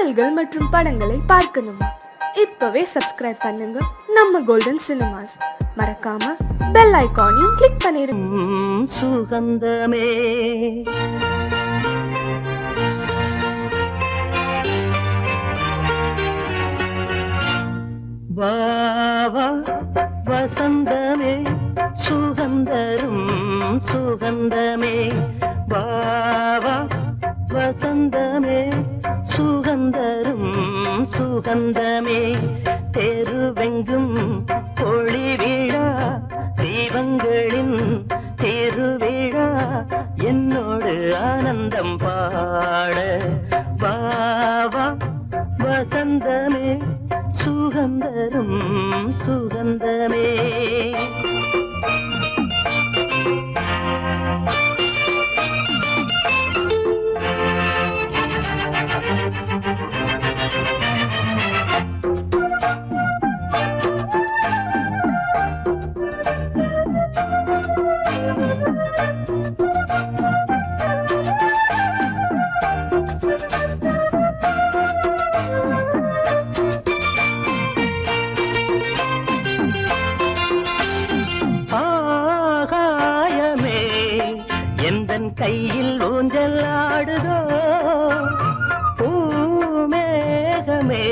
பாடல்கள் மற்றும் படங்களை பார்க்கணுமா? இப்பவே சப்ஸ்கிரைப் பண்ணுங்க நம்ம கோல்டன் சினிமாஸ். மறக்காம பெல் ஐகானையும் கிளிக் பண்ணிருங்க. சுகந்தமே வாவா வசந்தமே சுகந்தரும் சுகந்தமே வாவா வசந்தமே சுகந்தரும் சுகந்தமே தெருவெங்கும் ஒளி விழா தீபங்களின் திருவிழா என்னோடு ஆனந்தம் பாட வாவா வசந்தமே சுகந்தரும் சுகந்தமே கையில் ஊஞ்சல் ஆடுதோ பூமேகமே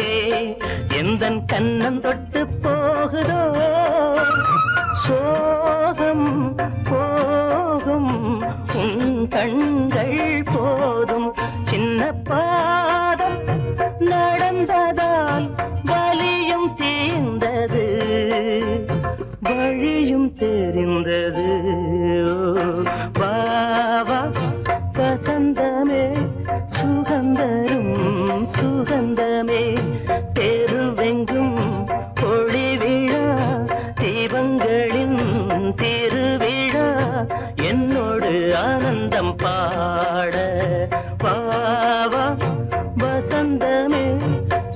எந்தன் கண்ணன் தொட்டு போகுதோ சோகம் போகும் உன் கண்கள் போதும் சின்ன பாதம் நடந்ததால் வலியும் தீர்ந்தது வழியும் தெரிந்தது வசந்தமே சுகந்தரும் சுகந்தமே தெருவெங்கும் ஒளி விழா தீபங்களின் திருவிழா என்னோடு ஆனந்தம் பாட வாவா வசந்தமே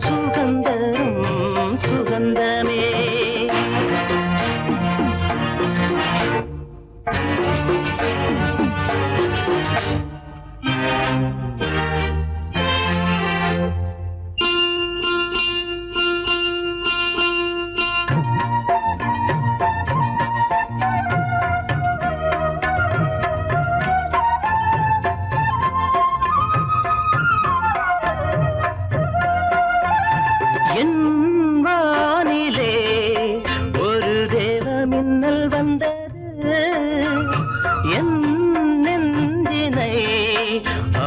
சுகந்தரும் சுகந்தமே என் வானிலே ஒரு தேவ மின்னல் வந்தது என் நெஞ்சினை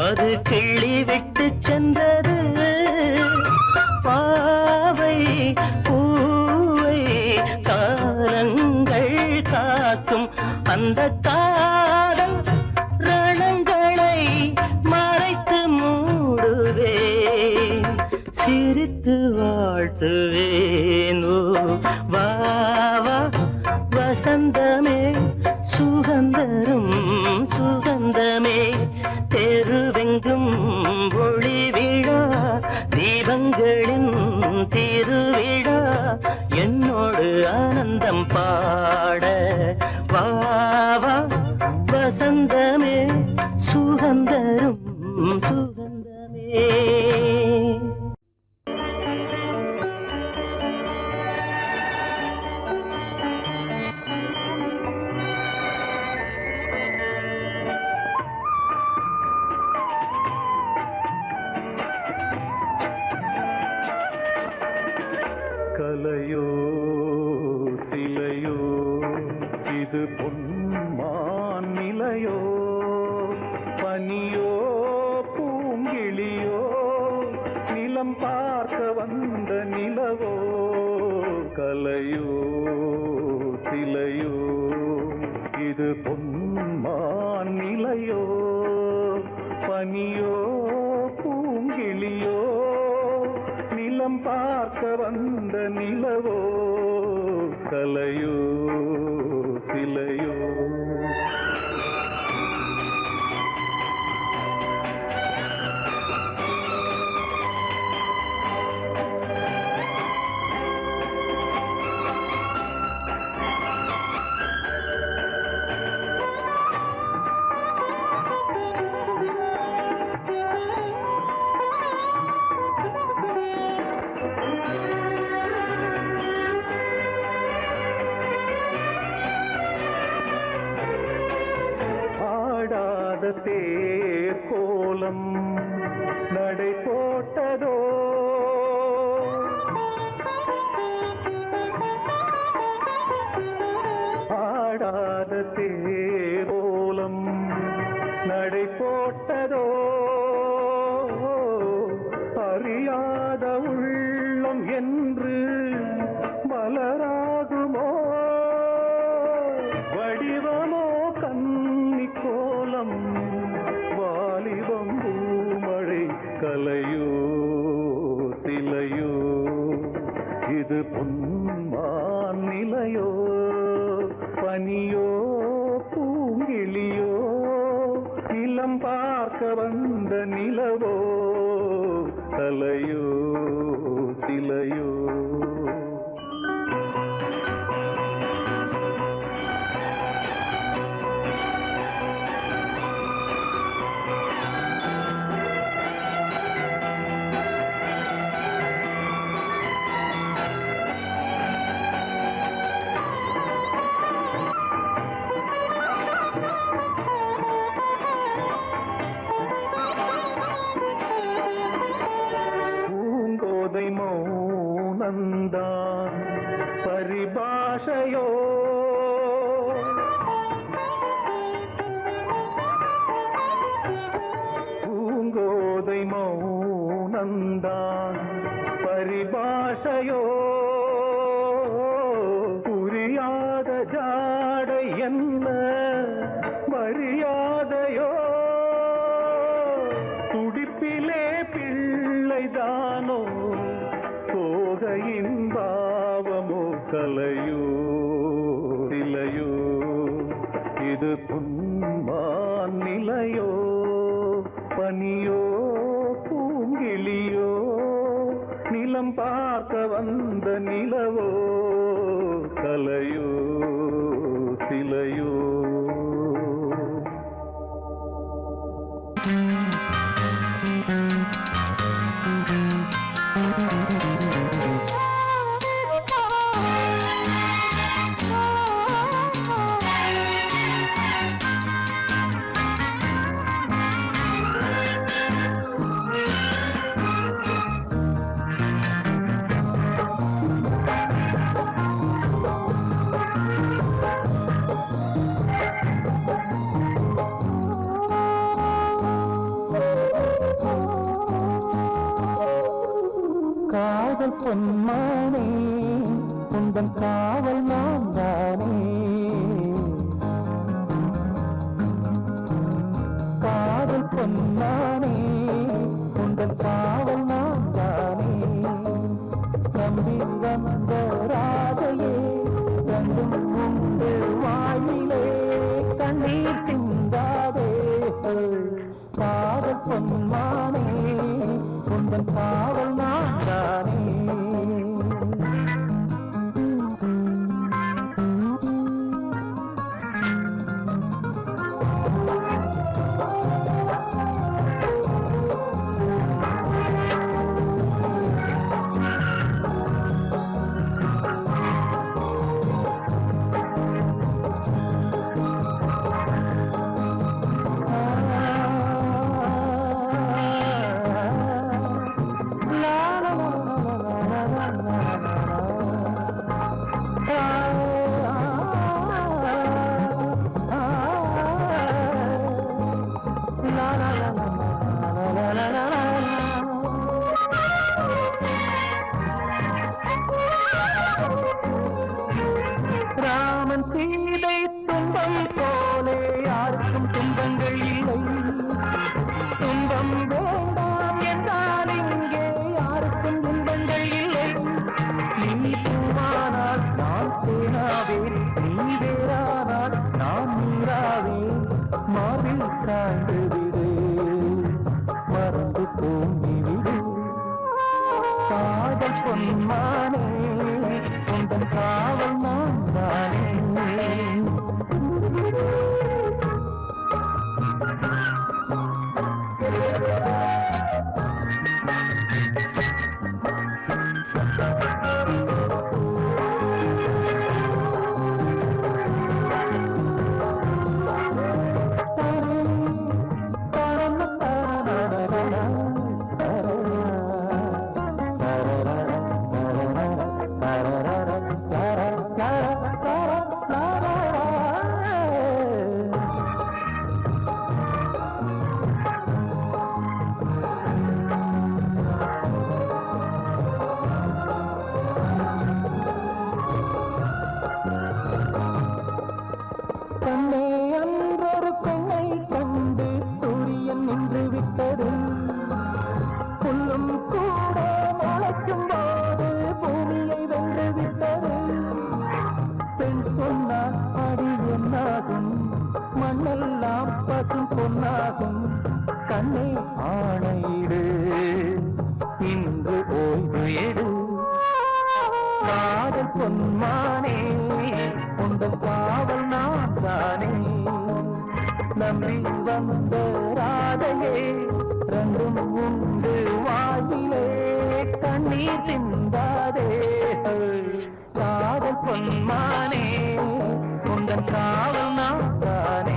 அது கிள்ளி விட்டு சென்றது பாவை பூவை காலங்கள் காக்கும் அந்த காதல் ரணங்களை மறைத்து மூடுவே சிரித்து வாழ்த்துவேனோ வாவா வசந்தமே சுகந்தரும் சுகந்தமே தெருவெங்கும் ஒளி விழா தீபங்களின் திருவிழா என்னோடு ஆனந்தம் பாட வாவா வசந்தமே சுகந்தரும் சுகந்தமே கலையோ சிலையோ இது பொன்மான் நிலையோ பனியோ பூங்கிளியோ நிலம் பார்க்க வந்த நிலவோ கலையோ சிலையோ இது பொன்மான் நிலையோ பனியோ பூங்கிளியோ நிலம் பார்க்க வந்த நிலவோ கலையோ சிலையோ தேர் கோலம் நடை போட்டதோ ஆடாத தேர் கோலம் நடை போட்டதோ அறியாத உள்ளம் என்று மலராகுமோ வடிவமோ கன்னி கோலம் வாலிபம் பூமழை கலையோ சிலையோ இது பொன்மான் நிலையோ பனியோ பூங்கிளியோ நிலம் பார்க்க வந்த நிலவோ கலையோ சிலையோ மௌனந்தான் பரிபாஷையோ பூங்கோதை மௌனந்தான் பரிபாஷையோ புரியாத ஜாடை என்ன மரியாதையோ துடிப்பிலே பிள்ளைதானோ சோகையின் பாவமோ கலையோ சிலையோ இது பொன்மான் நிலையோ பனியோ பூங்கிளியோ நிலம் பார்க்க வந்த நிலவோ கலையோ சிலையோ பொன்மானே உந்தன் காவல் நான் தானே காதல் பொன்மானே உந்தன் காவல் நான் தானே நம்பி வந்த ராதையே ரெண்டும் உண்டு வாயிலே கண்ணீர் சிந்தாதே காதல் பொன்மானே உந்தன் காவல் நான் தானே ராமன் சீதை துன்பம் போலே யாருக்கும் துன்பங்கள் இல்லை துன்பம் வேண்டாம் என்றால் இங்கே யாருக்கும் துன்பங்கள் இல்லை நீ பூவானால் நான் தேனாவே நீ வேறானால் நான் நீராவே மாறில் சாய்ந்து விடு மறந்து தூங்கி விடு காதல் பொன்மானே உந்தன் காவல் நான் தானே கூட முளைக்கும் போது பூமியை வென்று விட்டது. பெண் சொன்னால் அடி என்னாகும், மண்ணெல்லாம் பசும் பொன்னாகும். கண்ணே ஆணையிடு, இன்று ஓய்வு எடு. காதல் பொன்மானே, உந்தன் காவல் நான் தானே. நம்பி வந்த ராதையே, ரெண்டும் உண்டு வாயிலே. கண்ணீர் சிந்தாதே, காதல் பொன்மானே, உந்தன் காவல் நான் தானே.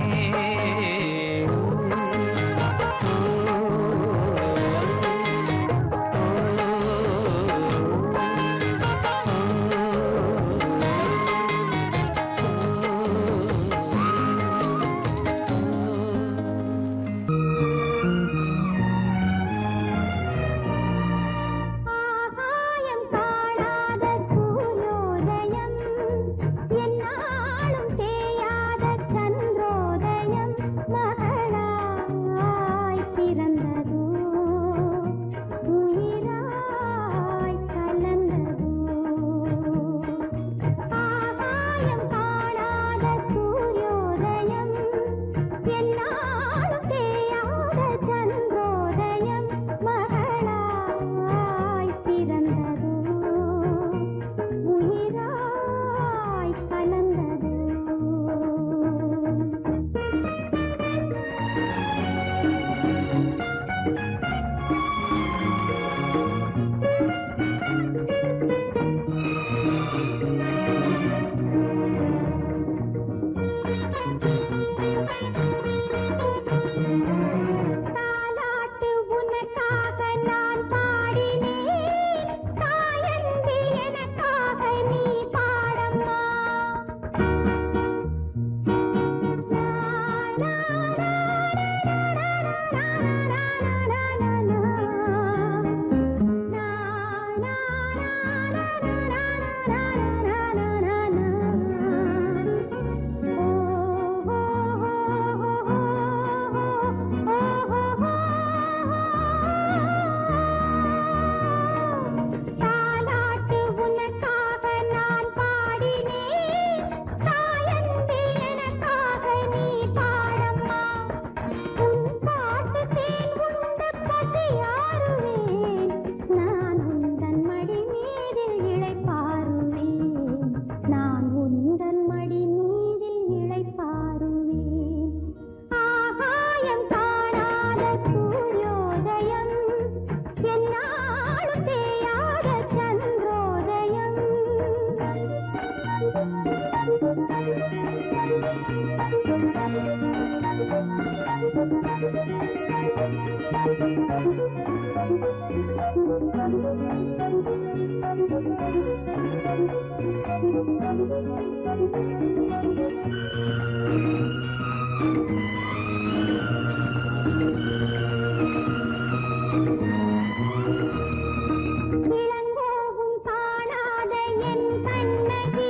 இளங்கோவும் காணாத என் கண்ணகி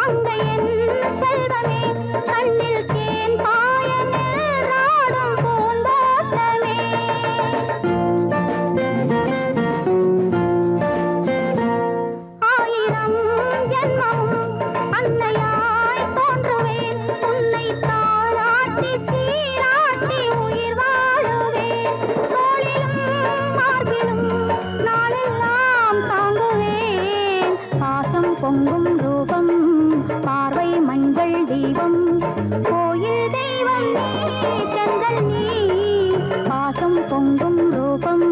மங்கையன் செல்வமே கண்ணில் தேன் பாயனில் நாடும் பூந்தோட்டமே ஆயிரம் ஜன்மமும் அன்னையாய் தோன்றுவேன் உன்னை தாளாட்டி சீராட்டி உயிர் வாழுவேன் தோளிலும் மார்பிலும் நாளெல்லாம் தாங்குவேன் பாசம் பொங்கும் ரூபம் பார்வை மஞ்சள் தீபம் கோயில் தெய்வம் நீ செந்தல் நீ பாசம் பொங்கும் ரூபம்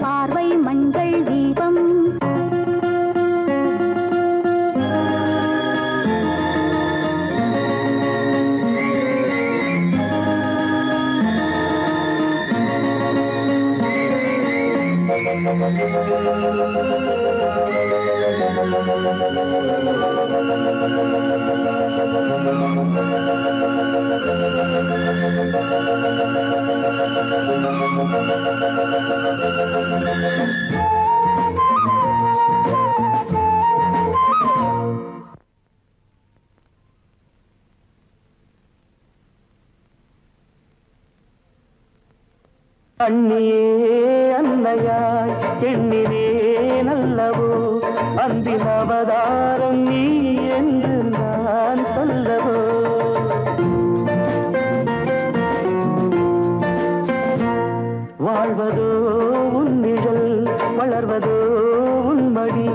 பார்வை மஞ்சள் தீபம் அண்ணியே அன்னையாய் எண்ணினே நல்லவோ அன்பின் அவதாரம் நீ என்று நான் சொல்லவோ வாழ்வதோ உன் நிழல் வளர்வதோ உன் மடி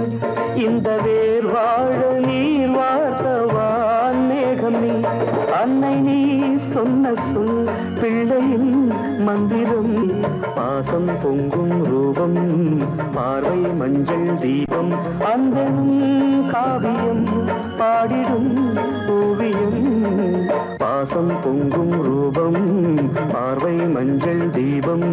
இந்த வேர் வாழ நீர் வார்த்தவான் மேகம் நீ அன்னை நீ சொன்ன சொல் பிள்ளையின் மந்திரம் பாசம் பொங்கும் ரூபம் பார்வை மஞ்சள் தீபம் அந்த காவியம் பாடிடும் ஓவியம் பாசம் பொங்கும் ரூபம் பார்வை மஞ்சள் தீபம்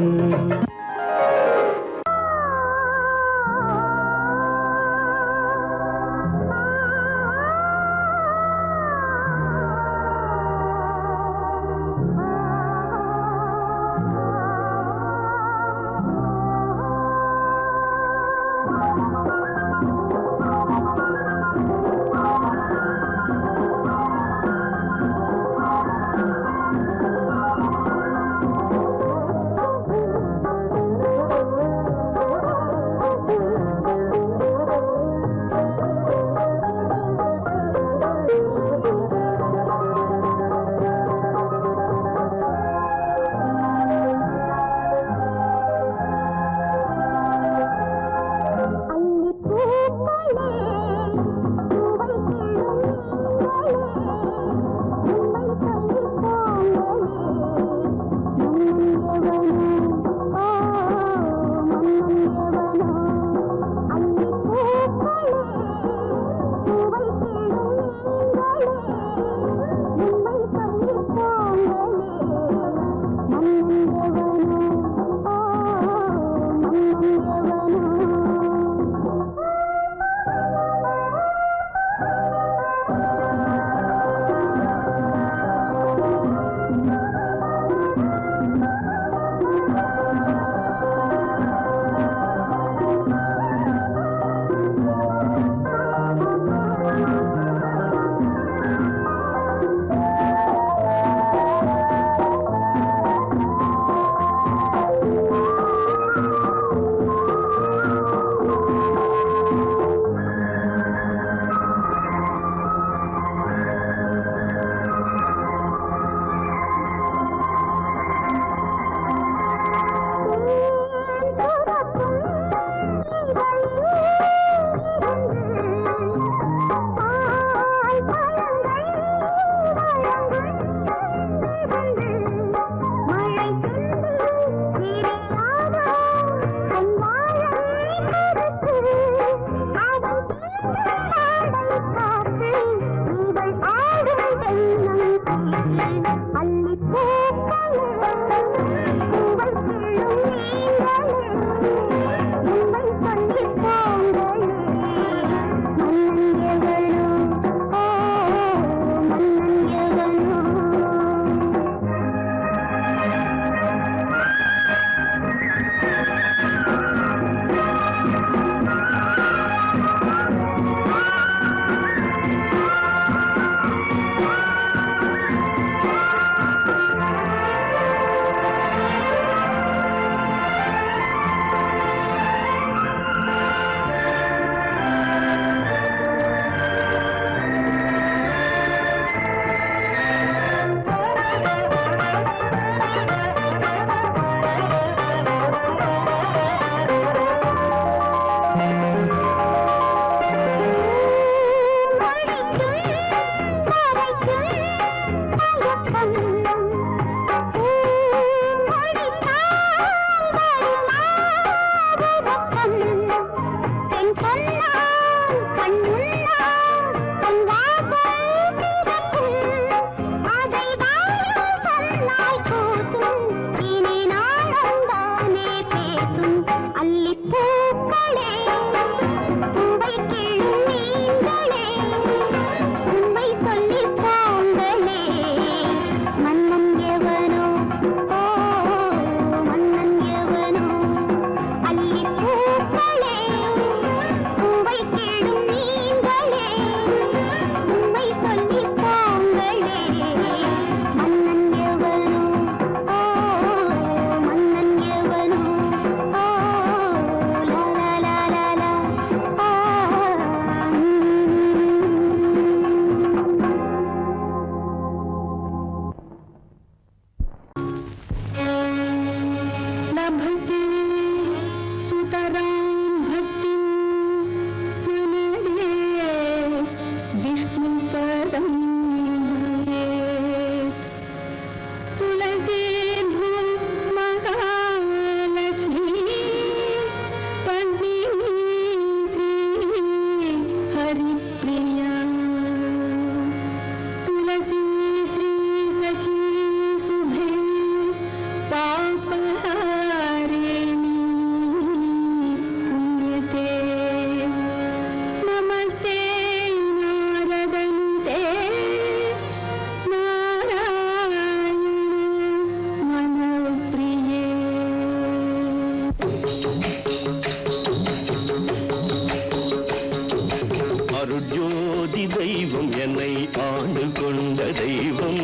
அருட்ஜோதி தெய்வம் என்னை ஆண்டு கொண்ட தெய்வம்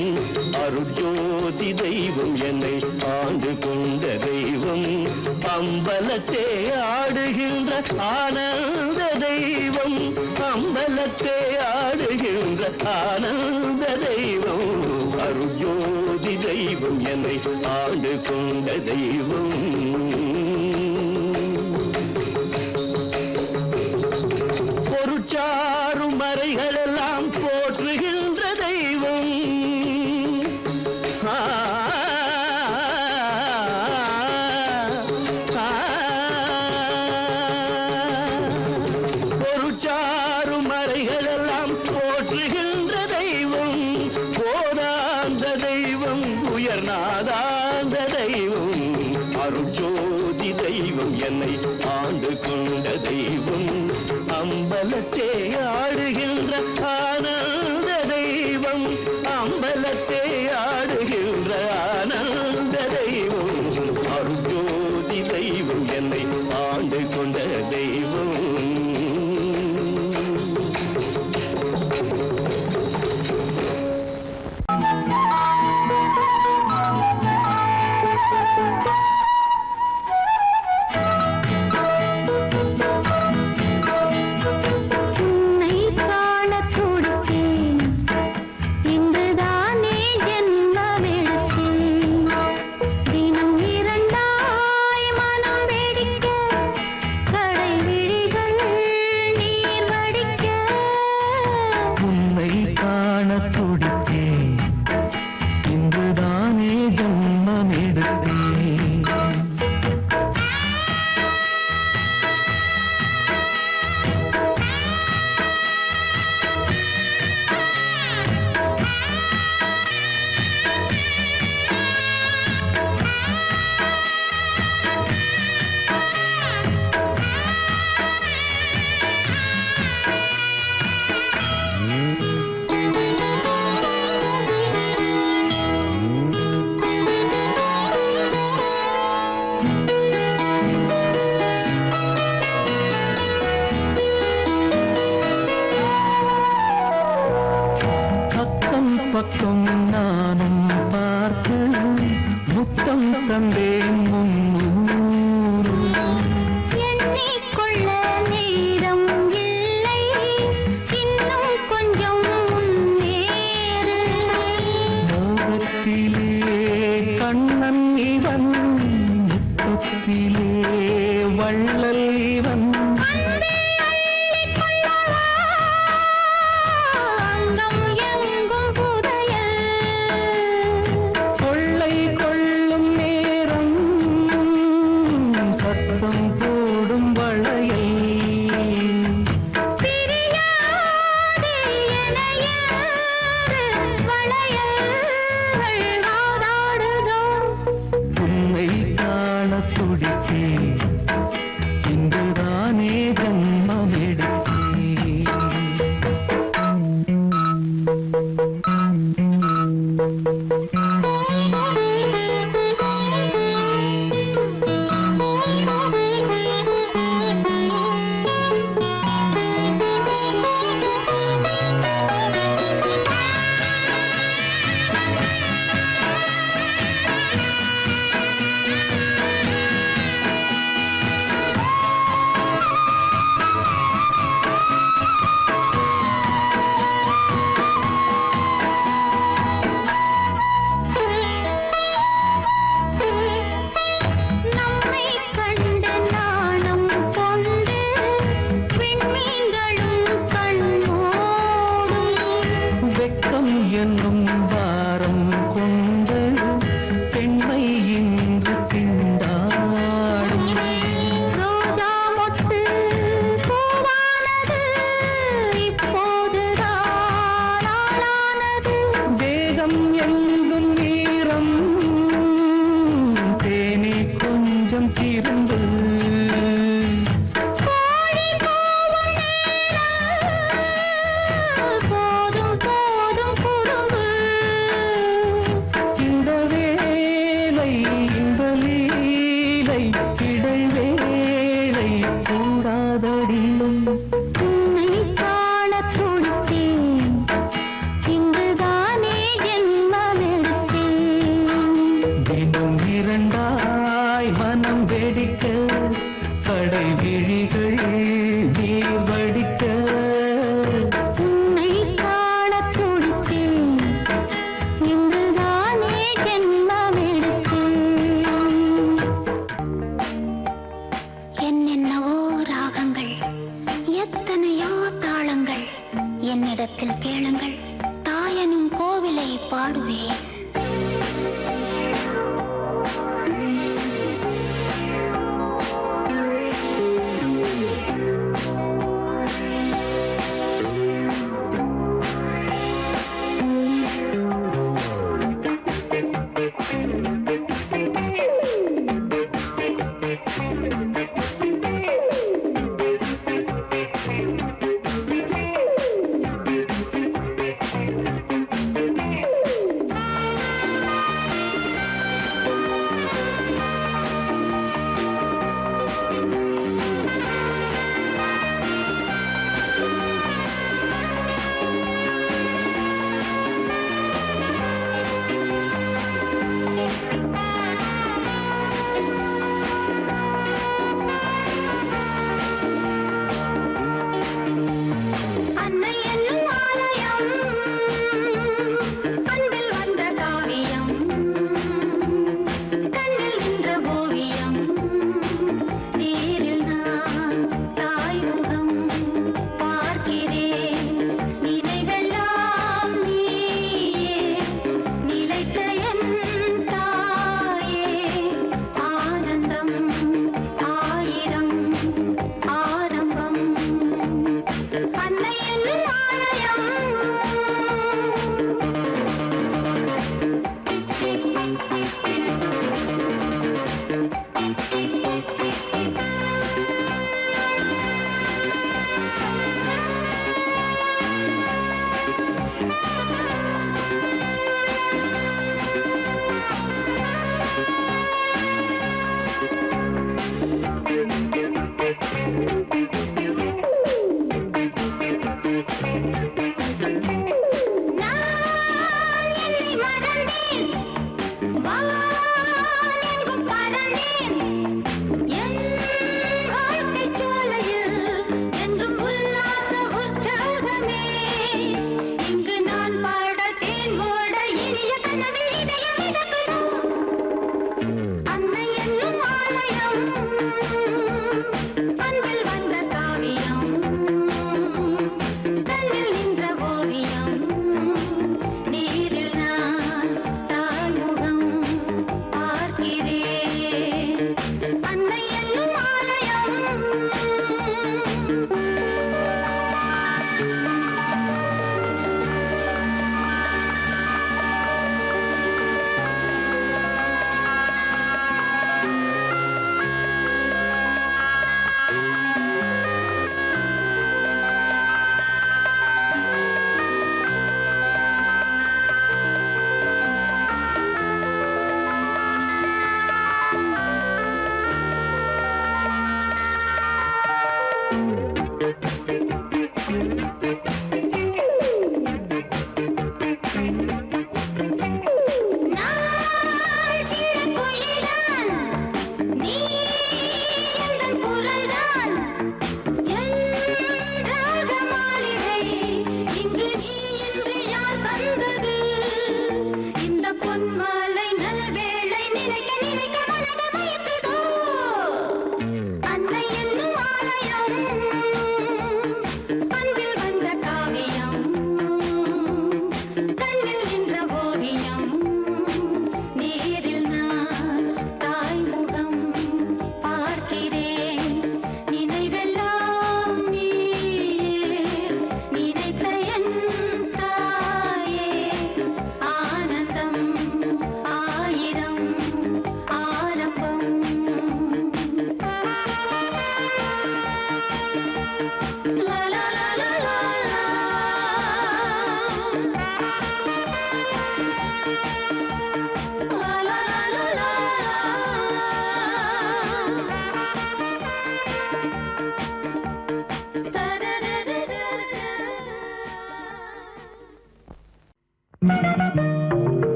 அருட்ஜோதி தெய்வம் என்னை ஆண்டு கொண்ட தெய்வம் அம்பலத்தே ஆடுகின்ற ஆனந்த தெய்வம் அம்பலத்தே ஆடுகின்ற ஆனந்த தெய்வம் அருட்ஜோதி தெய்வம் என்னை ஆண்டு கொண்ட தெய்வம் பொருட்சாரும் மறைகளெல்லாம் போற்றுகின்ற தெய்வம் பொருட்சாரும் மறைகளெல்லாம் போற்றுகின்ற தெய்வம் போதாந்த தெய்வம் உயர்நாதாந்த தெய்வம் அருட்ஜோதி தெய்வம் என்னை ஆண்டு கொண்ட தெய்வம் அம்பலத்தே ஆடுகின்ற ஆனந்த தெய்வம் அம்பலத்தே ஆடுகின்ற ஆனந்த தெய்வம் அருட்ஜோதி தெய்வம் என்னை ஆண்டு கொண்ட தெய்வம் பக்கம் நானும் பார்த்து முத்தம் தந்தேன் முன்னூறு எண்ணிக்கொள்ள நேரம் இல்லை இன்னும் கொஞ்சம் முன்னேறு மோகத்திலே கண்ணன் இவன் முத்தத்திலே வள்ளல் இவன் என்னும் வாரம் கொண்டு பெண்மை இன்று திண்டாடும் ரோஜா மொட்டு பூவானது இப்போதுதான் ஆளானது வேகம் எங்கும் நீரம் தேனே கொஞ்சம் திருந்து போதும் போதும் குறும்பு என்னிடத்தில் கேளுங்கள், தாயனும் கோவிலை பாடுவேன்.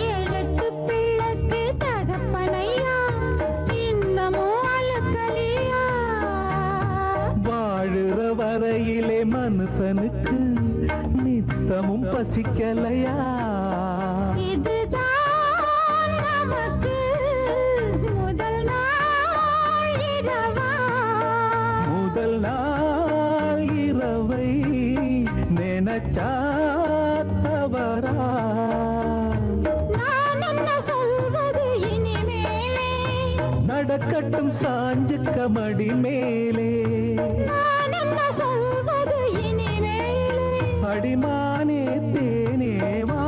ஏழெட்டு பிள்ளைக்கு தகப்பனையா, இன்னமும் அழுக்கலையா? வாழுற வரையிலே மனுஷனுக்கு நித்தமும் பசிக்கலையா? இதுதான் நமக்கு முதல் நாள் இரவா? முதல் நாள் இரவை நினைச்சா தவறா? நான் என்ன சொல்வது இனிமேலே? நடக்கட்டும் சாஞ்சுக்க மடி மேலே, நான் என்ன சொல்வது இனிமேலே? அடிமானே தேனேவா.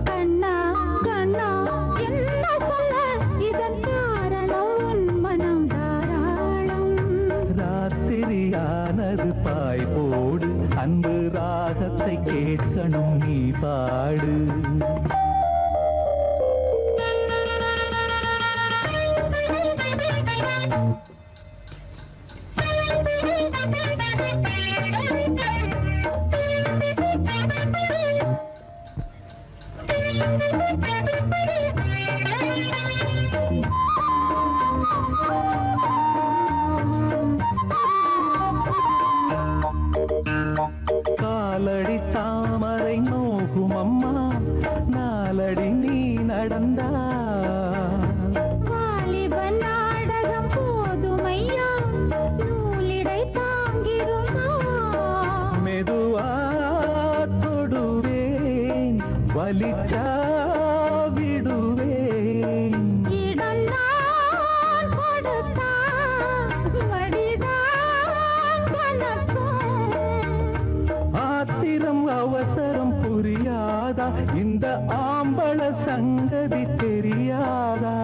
கண்ணா கண்ணா என்ன சொல்ல? இதன் காரணம் உன் மனம் தாராளம். ராத்திரியானது பாய் போடு, அன்பு ராகத்தை கேட்கணும் நீ பாடு. காலடி தாமரை நோகும் அம்மா, நாலடி நீ நடந்தா. வாலிப நாடகம் போதுமையா, நூலிடை தாங்கிடுமா? மெதுவா தொடுவேன், வலிச்சா விடுவேன். இடம் நான் கொடுத்தா, வடிதான் கணக்கும். ஆத்திரம் அவசரம் புரியாதா? இந்த ஆம்பள சங்கதி தெரியாதா?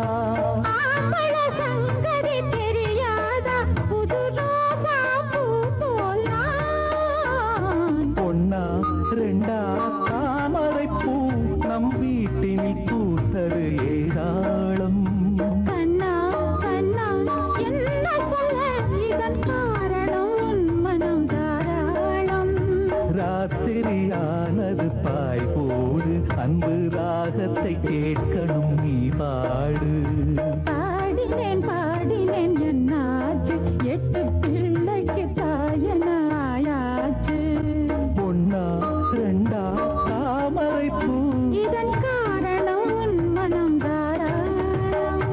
ஆம்பள சங்கதி தெரியாதா? புது ரோசா பூ போல் நான். பொன்னா ரெண்டா தாமரை பூ நம் வீட்டினில் பூத்தது ஏராளம். கண்ணா கண்ணா என்ன சொல்ல? இதன் காரணம் உன் மனம் தாராளம். ராத்திரியானது பாய் போடு, அன்பு ராகத்தை கேட்கணும் நீ பாடு. பாடினேன் பாடினேன் என்னாச்சு? 8 பிள்ளைக்கு தாயன ஆயாச்சு. பொன்னா ரெண்டா தாமரை பூ. இதன் காரணம் உன் மனம் தாராளம்.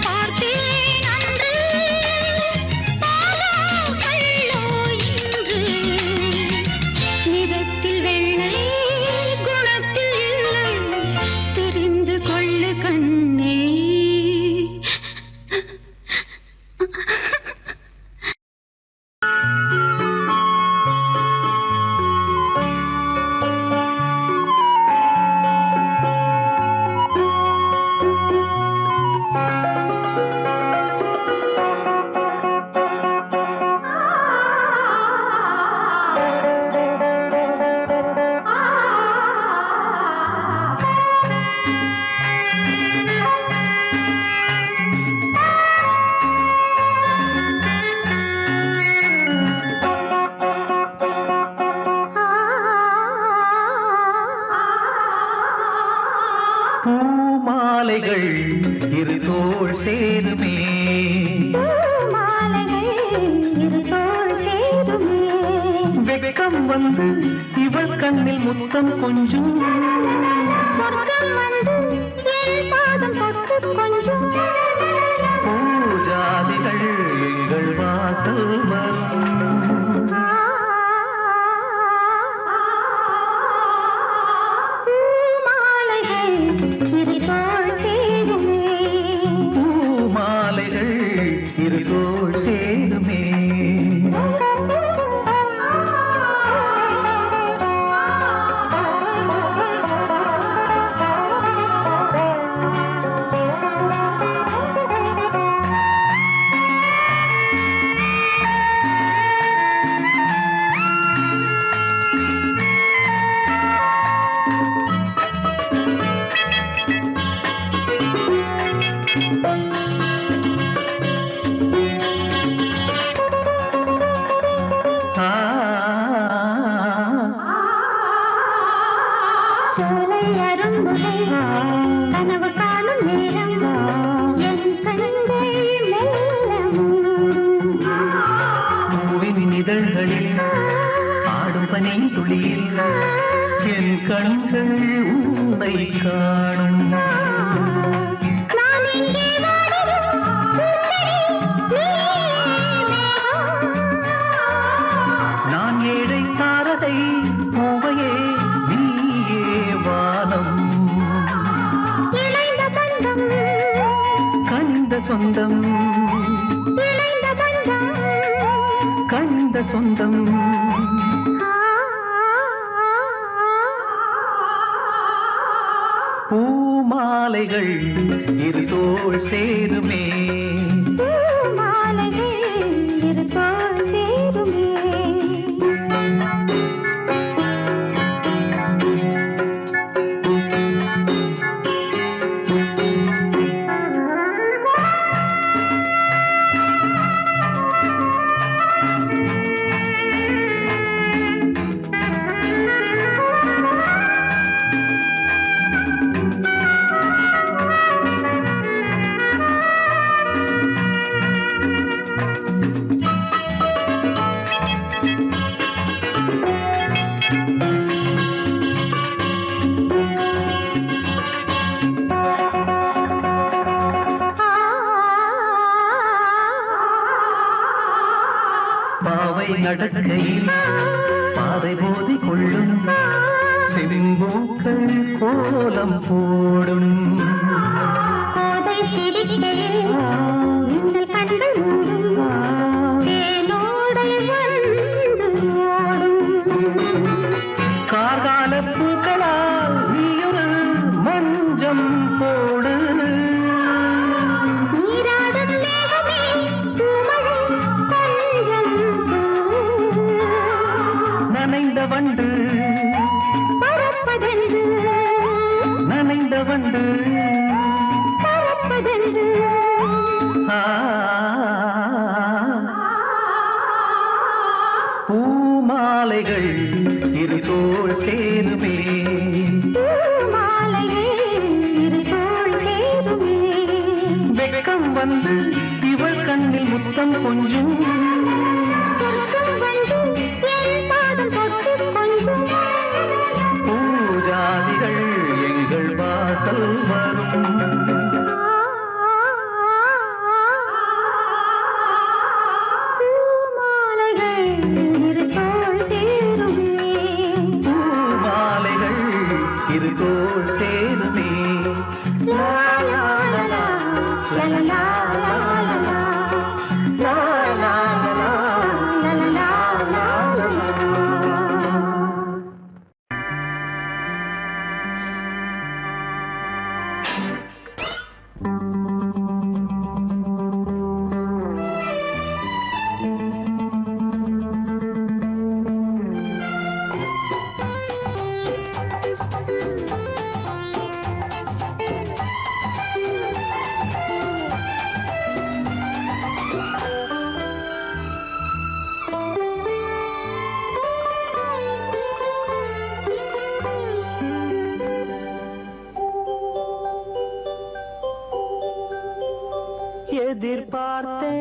பார்த்தேன் அன்று பாலோ கள்ளோ இன்று நிறத்தில் வெள்ளை குணத்தில் இல்லை தெரிந்து கொள்ளு கண்ணே பூமாலைகள் இரு தோள் சேருமே வெக்கம் வந்து இவள் கண்ணில் முத்தம் கொஞ்சம் பூஜாதிகள் எங்கள் வாசல் வரும் பூமாலைகள் இரு தோள் சேருமே சோலை அரும்புகை கனவு காணும் நேரம் என் கண்கள் மெல்ல மூடும். பூவின் இதழ்களில் ஆடும் பனி துளியில் என் கண்கள் உன்னை காணும் நான் இங்கே வாடிடும் பூச்செடி, நீயே மேகம். நான் ஏழை தாரதை பூவையே நீயே வானம் இணைந்த பந்தம், கண்ட சொந்தம் இணைந்த பந்தம். கண்ட சொந்தம் பூமாலைகள் இரு தோள் சேருமே பூமாலைகள் இரு தோள் சேருமே. பாவை நடக்கையில் பாதை போதி கொள்ளும் செவிங்கூக்கள் கோலம் போடும் கோதை சிரிக்கையில் மின்னல் கண்கள் மூடும். தேனோடை வந்து ஓடும். கார்கால பூக்களால் நீயொரு மஞ்சம் போடு நீராடும் மேகமே பூமழை கொஞ்சம் தூ. நனைந்த வண்டு பறப்பதென்று, நனைந்த வண்டு பறப்பதென்று. ஆ, பூமாலைகள் இரு தோள் சேருமே பூமாலைகள் இரு தோள் சேருமே. வெக்கம் வந்து இவள் கண்ணில் முத்தம் கொஞ்சம் சொர்க்கம் வந்து என் பாதம் தொட்டு கொஞ்சம். பூஜாதிகள் எங்கள் வாசல் வரும்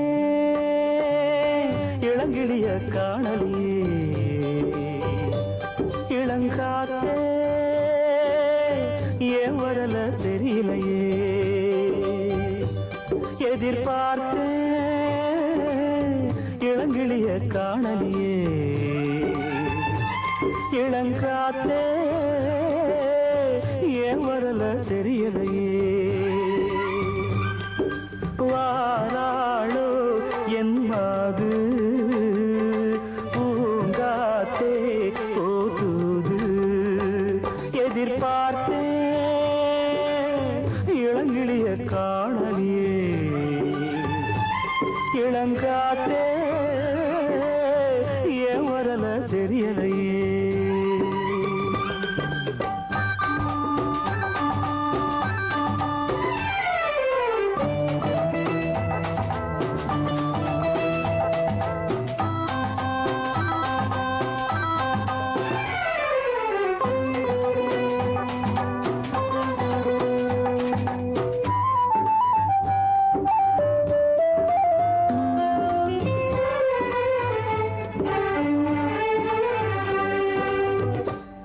எதிர்பார்த்தேன் இளங்கிளிய காணலியே இளங்காத்தே ஏன் வரல தெரியலையே எதிர்பார்த்தேன் இளங்கிளிய காணலியே இளங்காத்தே ஏன் வரல தெரியலையே வாராளோ என் மாது பூங்காத்தே போகுது எதிர்பார்த்தே இளங்கிளிய காணலியே இளங்காத்தே ஏன் வரல தெரியலையே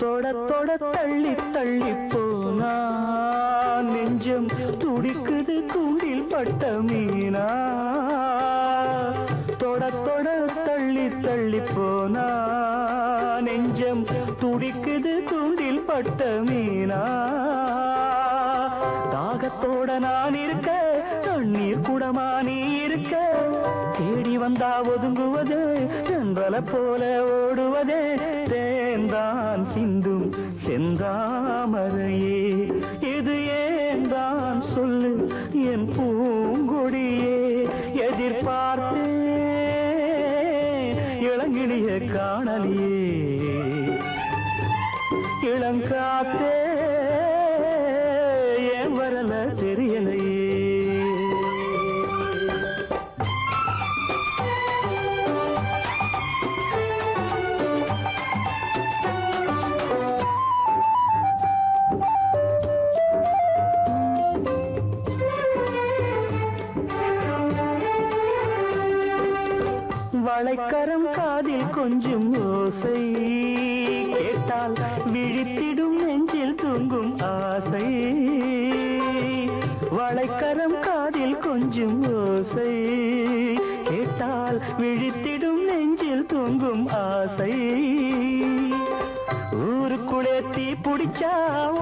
தொட தள்ளி தள்ளி போனா நெஞ்சம் துடிக்குது தூண்டில் பட்ட மீனா தொட தள்ளி தள்ளி போனா நெஞ்சம் துடிக்குது தூண்டில் பட்ட மீனா தாகத்தோட நான் இருக்க தண்ணீர் குடமா நீ இருக்க தேடி வந்தா ஒதுங்குவது சென்றல போல ஓடுவதே தேன்தான் சிந்தும் செந்தாமரையே இது ஏந்தான் சொல்லு என் பூங்கொடியே எதிர்பார்த்தே இளங்கிளிய காணலியே இளங்காத்தே ஏன் வரல தெரியலையே வளைக்கரம் காதில் கொஞ்சம் ஓசை கேட்டால் விழித்திடும் நெஞ்சில் தூங்கும் ஆசை வளைக்கரம் காதில் கொஞ்சம் ஓசை கேட்டால் விழித்திடும் நெஞ்சில் தூங்கும் ஆசை ஊருக்குள்ளே தீ பிடிச்சா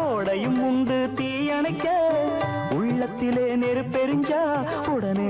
ஓடையும் உண்டு தீ அணைக்க உள்ளத்திலே நெருப்பெரிஞ்சா உடனே